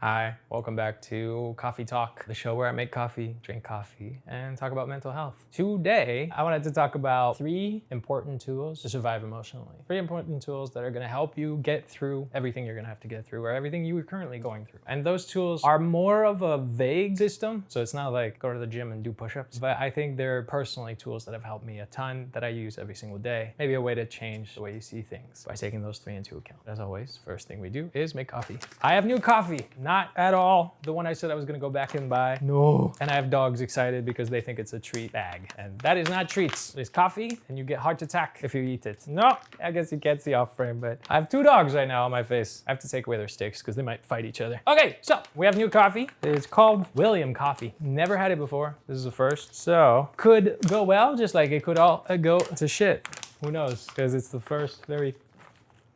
Hi, welcome back to Coffee Talk, the show where I make coffee, drink coffee, and talk about mental health. Today, I wanted to talk about 3 important tools to survive emotionally. 3 important tools that are gonna help you get through everything you're gonna have to get through or everything you are currently going through. And those tools are more of a vague system, so it's not like go to the gym and do push-ups, but I think they're personally tools that have helped me a ton that I use every single day. Maybe a way to change the way you see things by taking those 3 into account. As always, first thing we do is make coffee. I have new coffee. Not at all the one I said I was gonna go back and buy. No. And I have dogs excited because they think it's a treat bag. And that is not treats. It's coffee and you get heart attack if you eat it. No, I guess you can't see off frame, but I have 2 dogs right now on my face. I have to take away their sticks because they might fight each other. Okay, so we have new coffee. It's called William coffee. Never had it before. This is the first. So could go well, just like it could all go to shit. Who knows? Because it's the first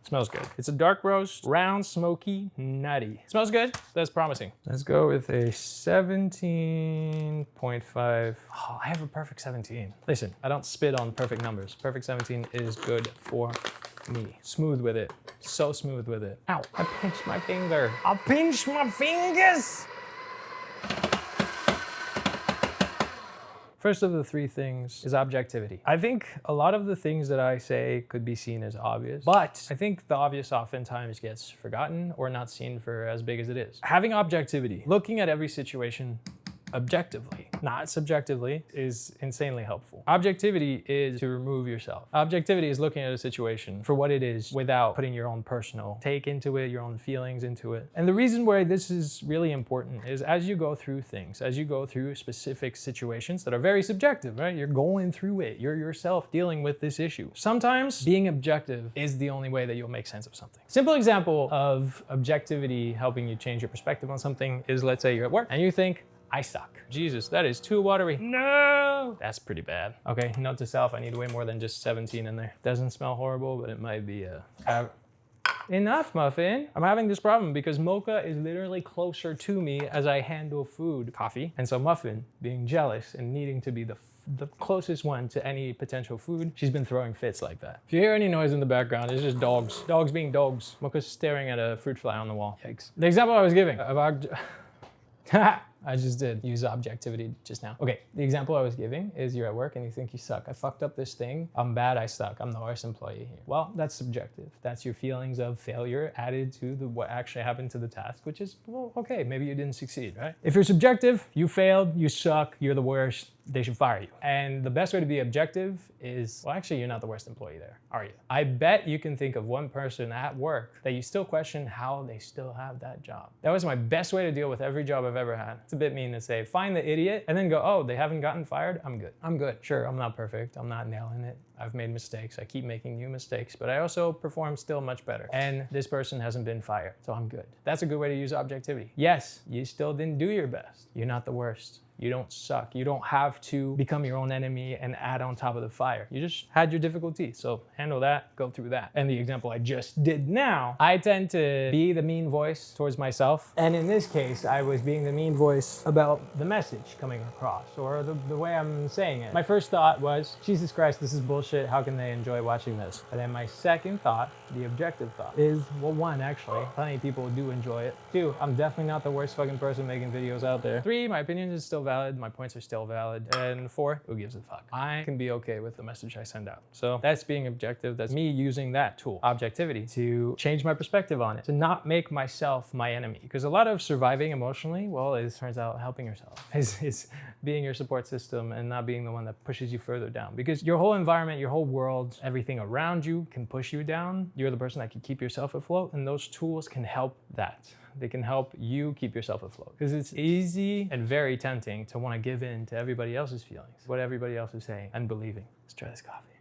Smells good. It's a dark roast, round, smoky, nutty. Smells good. That's promising. Let's go with a 17.5. Oh, I have a perfect 17. Listen, I don't spit on perfect numbers. Perfect 17 is good for me. Smooth with it. So smooth with it. Ow, I pinched my finger. I'll pinch my fingers. First of the 3 things is objectivity. I think a lot of the things that I say could be seen as obvious, but I think the obvious oftentimes gets forgotten or not seen for as big as it is. Having objectivity, looking at every situation objectively, not subjectively, is insanely helpful. Objectivity is to remove yourself. Objectivity is looking at a situation for what it is without putting your own personal take into it, your own feelings into it. And the reason why this is really important is as you go through things, as you go through specific situations that are very subjective, right? You're going through it. You're yourself dealing with this issue. Sometimes being objective is the only way that you'll make sense of something. Simple example of objectivity helping you change your perspective on something is, let's say you're at work and you think, I suck. Jesus, that is too watery. No! That's pretty bad. Okay, note to self, I need way more than just 17 in there. Doesn't smell horrible, but it might be enough, Muffin. I'm having this problem because Mocha is literally closer to me as I handle food, coffee. And so Muffin, being jealous and needing to be the closest one to any potential food, she's been throwing fits like that. If you hear any noise in the background, it's just dogs. Dogs being dogs. Mocha's staring at a fruit fly on the wall. Yikes. The example I was giving about I just did use objectivity just now. Okay, the example I was giving is you're at work and you think you suck. I fucked up this thing. I'm bad, I suck. I'm the worst employee here. Well, that's subjective. That's your feelings of failure added to what actually happened to the task, which is, well, okay, maybe you didn't succeed, right? If you're subjective, you failed, you suck, you're the worst, they should fire you. And the best way to be objective is, well, actually, you're not the worst employee there, are you? I bet you can think of one person at work that you still question how they still have that job. That was my best way to deal with every job I've ever had. It's a bit mean to say, find the idiot and then go, oh, they haven't gotten fired? I'm good. I'm good. Sure, I'm not perfect. I'm not nailing it. I've made mistakes. I keep making new mistakes, but I also perform still much better. And this person hasn't been fired, so I'm good. That's a good way to use objectivity. Yes, you still didn't do your best. You're not the worst. You don't suck. You don't have to become your own enemy and add on top of the fire. You just had your difficulties. So handle that, go through that. And the example I just did now, I tend to be the mean voice towards myself. And in this case, I was being the mean voice about the message coming across or the way I'm saying it. My first thought was, Jesus Christ, this is bullshit. How can they enjoy watching this? And then my second thought, the objective thought, is, well, 1, actually, plenty of people do enjoy it. 2, I'm definitely not the worst fucking person making videos out there. 3, my opinion is still valid. My points are still valid. And 4, who gives a fuck? I can be okay with the message I send out. So that's being objective. That's me using that tool, objectivity, to change my perspective on it, to not make myself my enemy. Because a lot of surviving emotionally, well, it turns out helping yourself is being your support system and not being the one that pushes you further down. Because your whole environment, your whole world, everything around you can push you down. You're the person that can keep yourself afloat, and those tools can help that. They can help you keep yourself afloat. Because it's easy and very tempting to want to give in to everybody else's feelings, what everybody else is saying and believing. Let's try this coffee.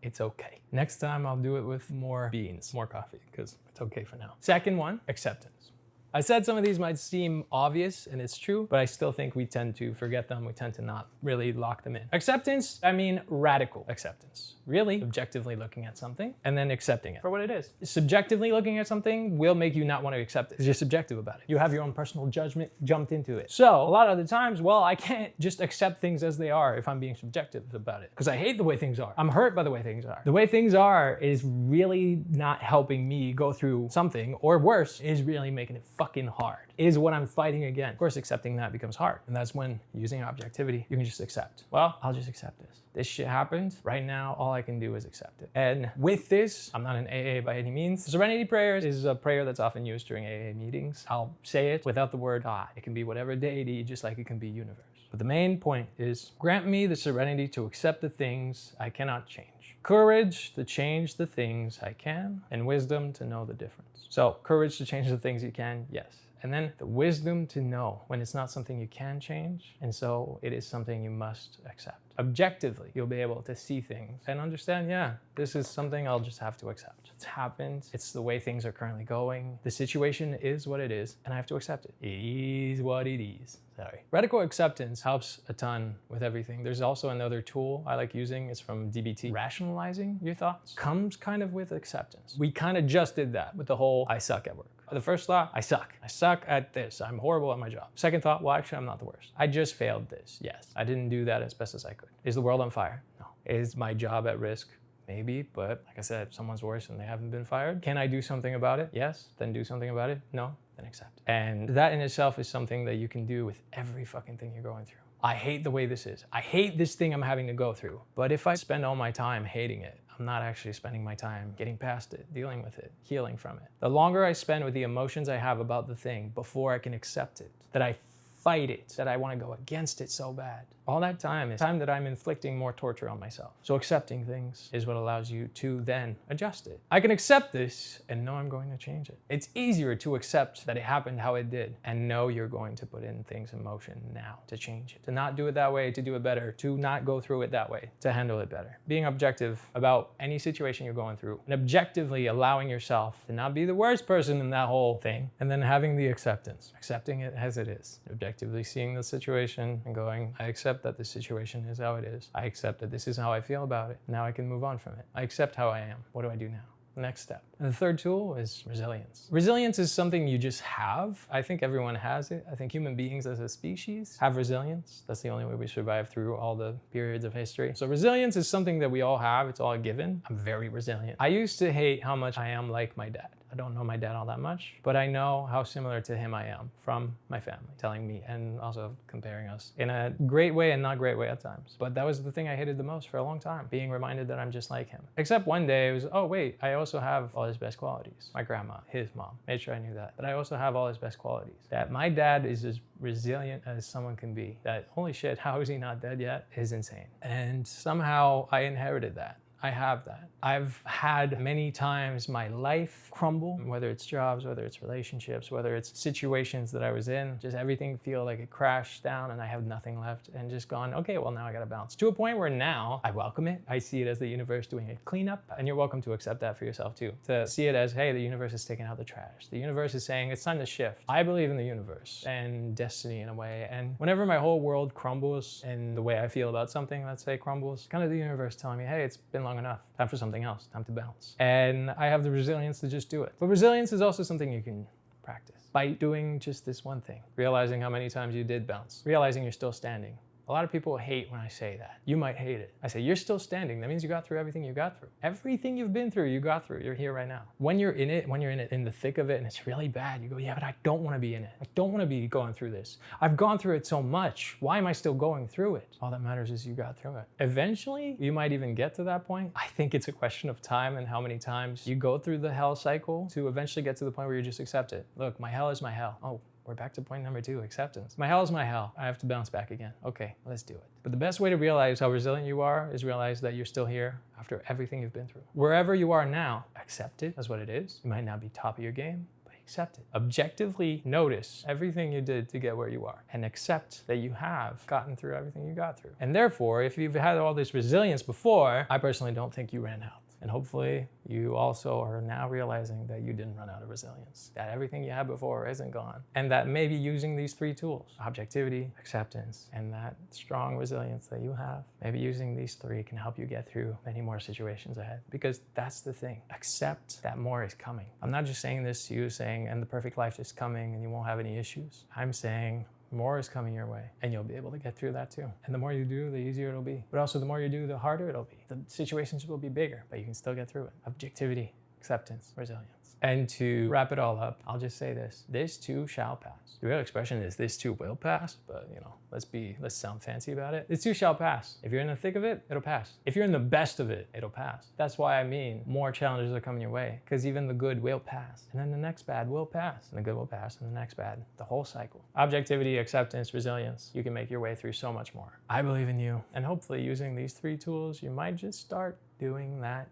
It's okay. Next time I'll do it with more beans, more coffee, because it's okay for now. Second one, acceptance. I said some of these might seem obvious, and it's true, but I still think we tend to forget them. We tend to not really lock them in. Acceptance, I mean radical acceptance. Really, objectively looking at something and then accepting it for what it is. Subjectively looking at something will make you not want to accept it because you're subjective about it. You have your own personal judgment jumped into it. So a lot of the times, well, I can't just accept things as they are if I'm being subjective about it because I hate the way things are. I'm hurt by the way things are. The way things are is really not helping me go through something, or worse, is really making it fucking hard, is what I'm fighting against. Of course, accepting that becomes hard. And that's when using objectivity, you can just accept. Well, I'll just accept this. This shit happened. Right now, all I can do is accept it. And with this, I'm not an AA by any means. Serenity prayer is a prayer that's often used during AA meetings. I'll say it without the word God. It can be whatever deity, just like it can be universe. But the main point is, grant me the serenity to accept the things I cannot change, courage to change the things I can, and wisdom to know the difference. So courage to change the things you can, yes. And then the wisdom to know when it's not something you can change, and so it is something you must accept. Objectively, you'll be able to see things and understand, yeah, this is something I'll just have to accept. It's happened. It's the way things are currently going. The situation is what it is, and I have to accept it. It is what it is. Sorry. Radical acceptance helps a ton with everything. There's also another tool I like using. It's from DBT. Rationalizing your thoughts comes kind of with acceptance. We kind of just did that with the whole I suck at work. The first thought, I suck. I suck at this. I'm horrible at my job. Second thought, well, actually, I'm not the worst. I just failed this. Yes. I didn't do that as best as I could. Is the world on fire? No. Is my job at risk? Maybe, but like I said, if someone's worse and they haven't been fired, can I do something about it? Yes. Then do something about it? No. Then accept it. And that in itself is something that you can do with every fucking thing you're going through. I hate the way this is. I hate this thing I'm having to go through. But if I spend all my time hating it, I'm not actually spending my time getting past it, dealing with it, healing from it. The longer I spend with the emotions I have about the thing before I can accept it, that I fight it, that I want to go against it so bad, all that time is time that I'm inflicting more torture on myself. So accepting things is what allows you to then adjust it. I can accept this and know I'm going to change it. It's easier to accept that it happened how it did and know you're going to put in things in motion now to change it, to not do it that way, to do it better, to not go through it that way, to handle it better. Being objective about any situation you're going through and objectively allowing yourself to not be the worst person in that whole thing, and then having the acceptance, accepting it as it is, objectively seeing the situation and going, I accept that the situation is how it is. I accept that this is how I feel about it. Now I can move on from it. I accept how I am. What do I do now? Next step. And the third tool is resilience. Resilience is something you just have. I think everyone has it. I think human beings as a species have resilience. That's the only way we survive through all the periods of history. So resilience is something that we all have. It's all a given. I'm very resilient. I used to hate how much I am like my dad. I don't know my dad all that much, but I know how similar to him I am from my family, telling me and also comparing us in a great way and not great way at times. But that was the thing I hated the most for a long time, being reminded that I'm just like him. Except one day it was, oh wait, I also have all his best qualities. My grandma, his mom, made sure I knew that. But I also have all his best qualities. That my dad is as resilient as someone can be. That holy shit, how is he not dead yet? Is insane. And somehow I inherited that. I have that. I've had many times my life crumble, whether it's jobs, whether it's relationships, whether it's situations that I was in, just everything feel like it crashed down and I have nothing left and just gone, okay, well now I gotta bounce. To a point where now I welcome it. I see it as the universe doing a cleanup, and you're welcome to accept that for yourself too. To see it as, hey, the universe is taking out the trash. The universe is saying it's time to shift. I believe in the universe and destiny in a way, and whenever my whole world crumbles and the way I feel about something, let's say crumbles, kind of the universe telling me, hey, it's been long enough. Time for something else. Time to bounce. And I have the resilience to just do it. But resilience is also something you can practice by doing just this one thing. Realizing how many times you did bounce. Realizing you're still standing. A lot of people hate when I say that. You might hate it. I say, you're still standing. That means you got through everything you got through. Everything you've been through, you got through. You're here right now. When you're in it, in the thick of it, and it's really bad, you go, yeah, but I don't want to be in it. I don't want to be going through this. I've gone through it so much. Why am I still going through it? All that matters is you got through it. Eventually, you might even get to that point. I think it's a question of time and how many times you go through the hell cycle to eventually get to the point where you just accept it. Look, my hell is my hell. Oh, we're back to point number 2, acceptance. My hell is my hell. I have to bounce back again. Okay, let's do it. But the best way to realize how resilient you are is realize that you're still here after everything you've been through. Wherever you are now, accept it as what it is. You might not be top of your game, but accept it. Objectively notice everything you did to get where you are and accept that you have gotten through everything you got through. And therefore, if you've had all this resilience before, I personally don't think you ran out. And hopefully you also are now realizing that you didn't run out of resilience, that everything you had before isn't gone, and that maybe using these 3 tools, objectivity, acceptance, and that strong resilience that you have, maybe using these 3 can help you get through many more situations ahead. Because that's the thing, accept that more is coming. I'm not just saying this to you saying, and the perfect life is coming and you won't have any issues. I'm saying more is coming your way and you'll be able to get through that too. And the more you do, the easier it'll be. But also the more you do, the harder it'll be. The situations will be bigger, but you can still get through it. Objectivity, acceptance, resilience. And to wrap it all up, I'll just say this too shall pass. The real expression is this too will pass, but let's sound fancy about it. This too shall pass. If you're in the thick of it, it'll pass. If you're in the best of it, it'll pass. That's why I mean more challenges are coming your way, because even the good will pass. And then the next bad will pass, and the good will pass, and the next bad, the whole cycle. Objectivity, acceptance, resilience. You can make your way through so much more. I believe in you, and hopefully using these 3 tools, you might just start doing that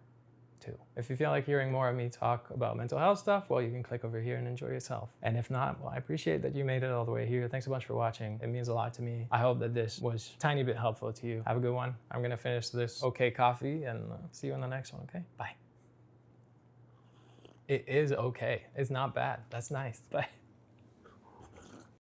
too. If you feel like hearing more of me talk about mental health stuff, well, you can click over here and enjoy yourself. And if not, well, I appreciate that you made it all the way here. Thanks a bunch for watching. It means a lot to me. I hope that this was a tiny bit helpful to you. Have a good one. I'm gonna finish this okay coffee and see you in the next one, okay? Bye. It is okay. It's not bad. That's nice. Bye.